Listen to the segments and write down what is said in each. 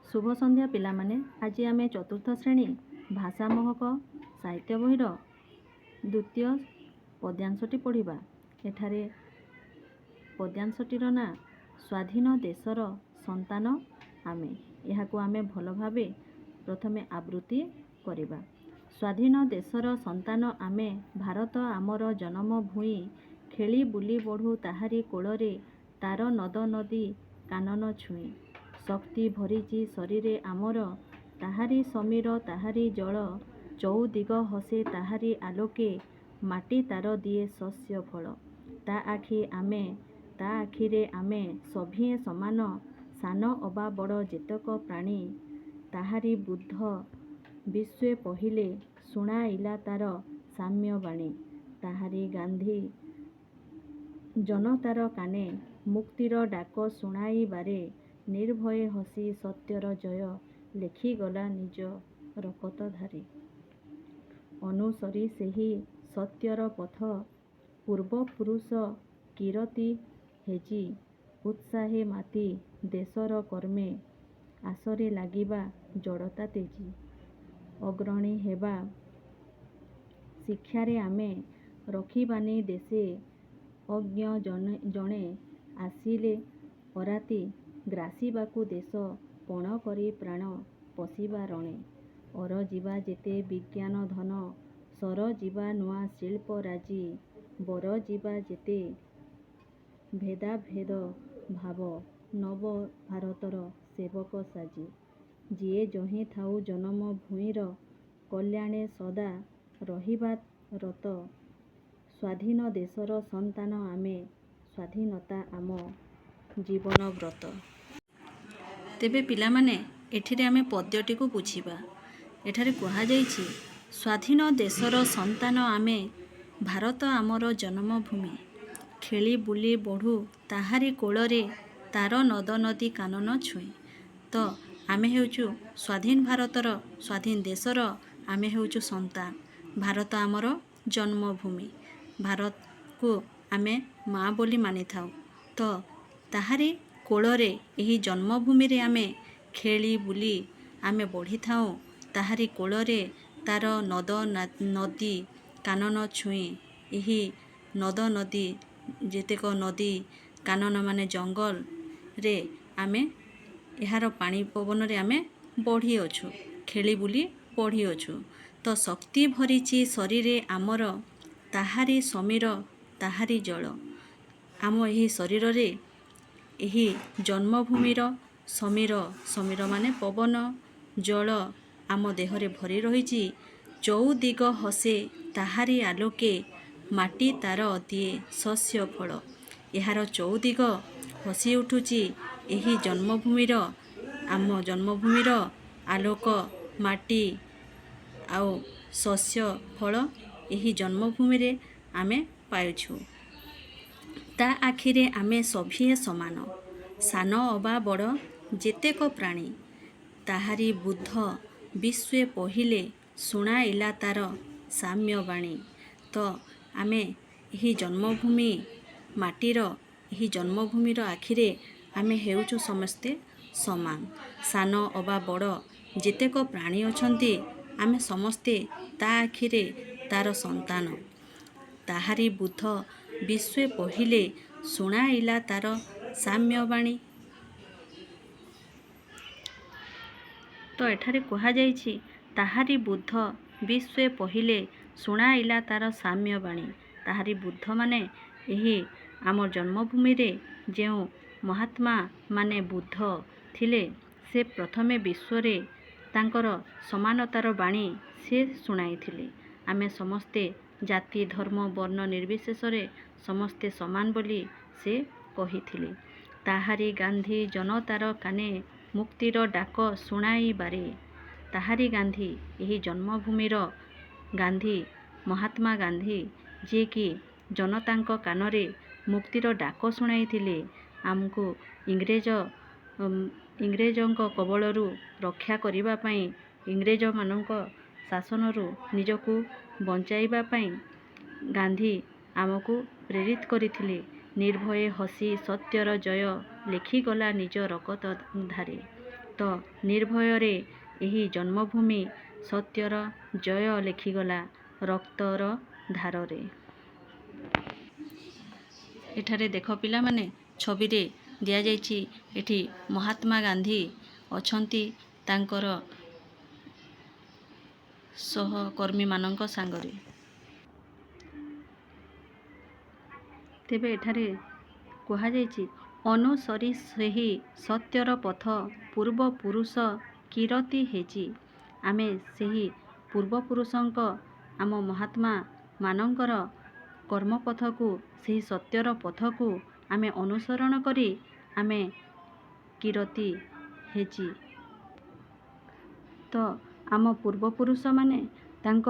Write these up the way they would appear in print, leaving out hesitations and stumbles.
शुभ संध्या पिलामाने। आज आम चतुर्थ श्रेणी भाषा महक साहित्य बहिर द्वितीय पद्यांशटी पढ़ा। एठारे पद्यांशटीर ना स्वाधीन देशर संतान आमे। यहाकू आमे भल भावे प्रथमे आवृत्ति करिबा। स्वाधीन देशर संतान आमे, भारत आमर जन्म भूमि, खेली बुली बढू ताहारी कोଳରେ, तार नद नदी कानन छुएं। शक्ति भरिची शरीरे आमर, ताहारी समीर ताहारी जल, चौदिग हसे ताहारी आलोके, माटी तार दिए शस्य फल। ता आखिरे आमे सभिए समान, सान अबा बड़ जेतक प्राणी, ताहारी बुद्ध विश्वे पहिले, शुणाइला तार साम्य बाणी। ताहारी गांधी जनतार काने, मुक्तिर डाक शुणाइबारे, निर्भये हसी सत्यर जय, लेखिगला निज रकत धारे। अनुसरी सेही सत्यर पथ, पूर्वपुरुष किरति हेजी, उत्साहे माती देशर कर्मे, आसरे लागिबा जड़ता तेजी। अग्रणी हेबा शिक्षारे आमे, रखिबानी देशे, अज्ञ जणे आसिले अराती, ग्रासिबाकू देश, पण करी प्राण पशिबा रणे। अर जीवा जेते विज्ञान धन, सर जीवा नुआ शिल्प राजी, बर जीवा जेते भेदाभेद भाव, नव भारतर सेवक साजी। जिए जहीं थाऊ जनम भूइर, कल्याणे सदा रहिबा रत, स्वाधीन देशर संतान आमे, स्वाधीनता आम जीवन व्रत। तेबे पिलामाने एठिरे आमे पद्यटी को बुझिबा। एठारे कहा जाइछि, स्वाधीन देशर संतान आमे, भारत आमर जन्मभूमि, खेली बुली बढू ताहारी कोଳରେ, तार नद नदी कानन छुएं। तो आमे हेउचु स्वाधीन भारतर, स्वाधीन देशर आमे हेउचु संतान। भारत आमर जन्मभूमि, भारत को आमे माँ बोली मानि थाउ। तो ताहारी कोଳରେ, एही जन्मभूमि रे आमे खेली बुली आमे बढ़ी थाउ। ताहारी कोଳରେ, तार नद नदी कानन छुएं। एही नद नदी जेतेक नदी कानन माने जंगल रे आमे, एहार पानी पवन रे आमे बढ़ी अछु, खेली बुली बढ़ी अछु। तो शक्ति भरिची शरीरे आमर, ताहारी समीर ताहारी जल। आम एही शरीर रे, एही जन्मभूमिर समीर, समीर माने पवन, जल आम देहरे भरी रहिछि। चौदिग हसे ताहारी आलोके, माटी तार दिए शस्य फल। एहार चौदिग हसी उठुछि, एही जन्मभूमिर, आम जन्मभूमिर आलोक, माटी आउ शस्य फल एही जन्मभूमि रे आमे पाइछु। ता आखिरे आमे सभिए समान, सान अबा बड़ जेतेक प्राणी, ताहारी बुद्ध विश्वे पहिले, शुणाइला तार साम्य बाणी। तो आमे एही जन्मभूमि माटीर, एही जन्मभूमिर आखिरे आमे हेउचु समस्ते समान। सान अबा बड़ जेतेक प्राणी अछंती, आमे समस्ते ता आखिरे तार संतान। ताहारी बुद्ध विश्वे पहिले, शुणाइला तार साम्य बाणी। तो एठारे कहा जाइछि, ताहारी बुद्ध विश्वे पहिले, शुणाइला तार साम्य बाणी। ताहारी बुद्ध माने एही आम जन्मभूमि रे जेउ महात्मा माने बुद्ध थिले, से प्रथमे विश्वरे तांकर समानतार बाणी से शुणाइथिले। आमे समस्ते जाति धर्म वर्ण निर्विशेषरे समस्ते समान बोली से कहिथिले। ताहारी गांधी जनतार काने, मुक्तिर डाक शुणाइबारे। ताहारी गांधी, एही जन्मभूमिर गांधी, महात्मा गांधी, जे कि जनतांक कानरे मुक्तिर डाक शुणाइथिले। आमको इंग्रेजों कबलरू रक्षा करिबा पई, इंग्रेज मानक शासनरू निजकू बंचाइबा पई गांधी आमको प्रेरित करिथिले। निर्भये हसी सत्यर जय, लेखिगला निज रकत धारे। ତ ନିର୍ଭୟରେ ଏହି ଜନ୍ମଭୂମି ସତ୍ୟର ଜୟ ଲେଖିଗଲା ରକ୍ତର ଧାରରେ। ଏଠାରେ ଦେଖ ପିଲାମାନେ, ଛବିରେ ଦିଆଯାଇଛି ଏଠି ମହାତ୍ମା ଗାନ୍ଧୀ ଅଛନ୍ତି ତାଙ୍କର ସହକର୍ମୀମାନଙ୍କ ସାଙ୍ଗରେ। ତେବେ ଏଠାରେ କୁହାଯାଇଛି, ଅନୁସରି ସେହି ସତ୍ୟର ପଥ ପୂର୍ବପୁରୁଷ କିରତି ହେଜି। ଆମେ ସେହି ପୂର୍ବପୁରୁଷଙ୍କ ଆମ ମହାତ୍ମା ମାନଙ୍କର କର୍ମପଥକୁ, ସେହି ସତ୍ୟର ପଥକୁ ଆମେ ଅନୁସରଣ କରି ଆମେ କିରତି ହେଜି। ତ ଆମ ପୂର୍ବପୁରୁଷମାନେ ତାଙ୍କ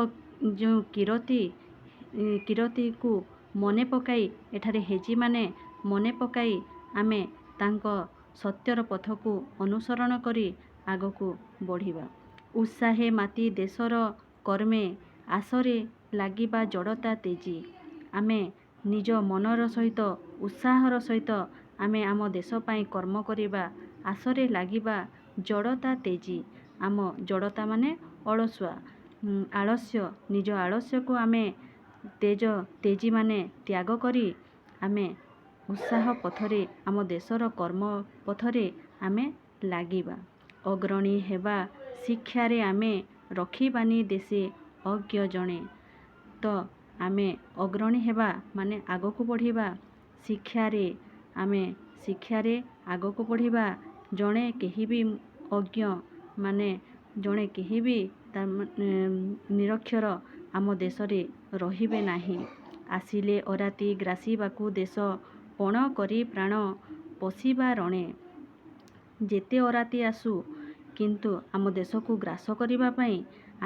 ଯେଉଁ କିରତିକୁ ମନେ ପକାଇ, ଏଠାରେ ହେଜି ମାନେ ମନେ ପକାଇ ଆମେ ତାଙ୍କ ସତ୍ୟର ପଥକୁ ଅନୁସରଣ କରି ଆଗକୁ ବଢ଼ିବା। ଉତ୍ସାହେ ମାତି ଦେଶର କର୍ମେ ଆଶରେ ଲାଗିବା ଜଡ଼ତା ତେଜି। ଆମେ ନିଜ ମନର ସହିତ ଉତ୍ସାହର ସହିତ ଆମେ ଆମ ଦେଶ ପାଇଁ କର୍ମ କରିବା, ଆଶରେ ଲାଗିବା ଜଡ଼ତା ତେଜି। ଆମ ଜଡ଼ତା ମାନେ ଅଳସୁଆ, ଆଳସ୍ୟ, ନିଜ ଆଳସ୍ୟକୁ ଆମେ ତେଜି ମାନେ ତ୍ୟାଗ କରି ଆମେ ଉତ୍ସାହ ପଥରେ, ଆମ ଦେଶର କର୍ମ ପଥରେ ଆମେ ଲାଗିବା। ଅଗ୍ରଣୀ ହେବା ଶିକ୍ଷାରେ ଆମେ ରଖିବାନି ଦେଶେ ଅଜ୍ଞ ଜଣେ। ତ ଆମେ ଅଗ୍ରଣୀ ହେବା ମାନେ ଆଗକୁ ବଢ଼ିବା। ଶିକ୍ଷାରେ ଆଗକୁ ବଢ଼ିବା। ଜଣେ କେହି ବି ଅଜ୍ଞ ମାନେ ଜଣେ କେହି ବି ନିରକ୍ଷର ଆମ ଦେଶରେ ରହିବେ ନାହିଁ। ଆସିଲେ ଅରାତି ଗ୍ରାସିବାକୁ ଦେଶ, ପଣ କରି ପ୍ରାଣ ପଶିବା ରଣେ। ଯେତେ ଅରାତି ଆସୁ କିନ୍ତୁ ଆମ ଦେଶକୁ ଗ୍ରାସ କରିବା ପାଇଁ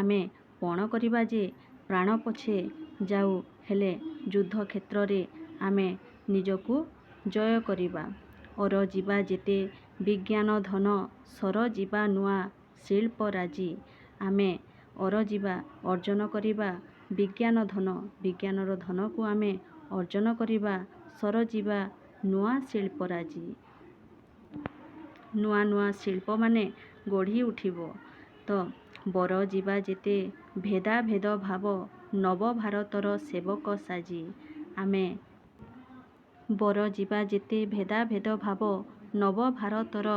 ଆମେ ପଣ କରିବା ଯେ ପ୍ରାଣ ପଛେ ଯାଉ, ହେଲେ ଯୁଦ୍ଧ କ୍ଷେତ୍ରରେ ଆମେ ନିଜକୁ ଜୟ କରିବା। ଅର ଯିବା ଯେତେ ବିଜ୍ଞାନ ଧନ, ସର ଯିବା ନୂଆ ଶିଳ୍ପ ରାଜି। ଆମେ ଅର ଯିବା ଅର୍ଜନ କରିବା ବିଜ୍ଞାନ ଧନ, ବିଜ୍ଞାନର ଧନକୁ ଆମେ ଅର୍ଜନ କରିବା। ସର ଯିବା ନୂଆ ଶିଳ୍ପ ରାଜି। ନୂଆ ନୂଆ ଶିଳ୍ପମାନେ ଗଢ଼ି ଉଠିବ। ତ ବର ଯିବା ଯେତେ ଭେଦାଭେଦ ଭାବ, ନବ ଭାରତର ସେବକ ସାଜି। ଆମେ ବର ଯିବା ଯେତେ ଭେଦାଭେଦ ଭାବ, ନବ ଭାରତର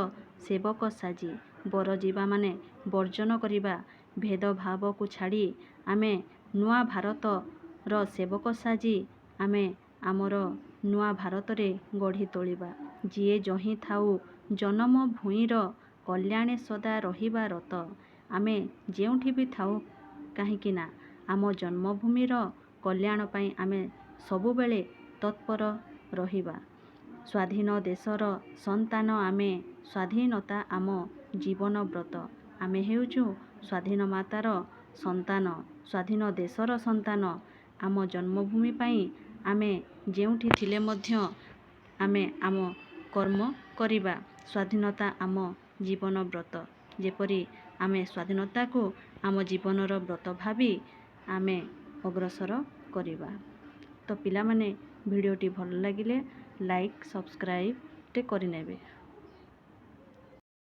ସେବକ ସାଜି। ବର ଯିବା ମାନେ ବର୍ଜନ କରିବା ଭେଦଭାବକୁ ଛାଡ଼ି ଆମେ ନୂଆ ଭାରତର ସେବକ ସାଜି ଆମେ ଆମର ନୂଆ ଭାରତରେ ଗଢ଼ି ତୋଳିବା। ଯିଏ ଯହିଁ ଥାଉ ଜନମ ଭୂଇଁର କଲ୍ୟାଣେ ସଦା ରହିବା ରତ। ଆମେ ଯେଉଁଠି ବି ଥାଉ କାହିଁକି ନା ଆମ ଜନ୍ମଭୂମିର କଲ୍ୟାଣ ପାଇଁ ଆମେ ସବୁବେଳେ ତତ୍ପର ରହିବା। ସ୍ୱାଧୀନ ଦେଶର ସନ୍ତାନ ଆମେ, ସ୍ୱାଧୀନତା ଆମ ଜୀବନ ବ୍ରତ। ଆମେ ହେଉଛୁ ସ୍ୱାଧୀନ ମାତାର ସନ୍ତାନ, ସ୍ୱାଧୀନ ଦେଶର ସନ୍ତାନ। ଆମ ଜନ୍ମଭୂମି ପାଇଁ ଆମେ ଯେଉଁଠି ଥିଲେ ମଧ୍ୟ ଆମେ ଆମ କର୍ମ କରିବା। ସ୍ୱାଧୀନତା ଆମ ଜୀବନ ବ୍ରତ। ଯେପରି ଆମେ ସ୍ୱାଧୀନତାକୁ ଆମ ଜୀବନର ବ୍ରତ ଭାବି ଆମେ ଅଗ୍ରସର କରିବା। ତ ପିଲାମାନେ, ଭିଡ଼ିଓଟି ଭଲ ଲାଗିଲେ ଲାଇକ୍, ସବସ୍କ୍ରାଇବ୍ କରିନେବେ।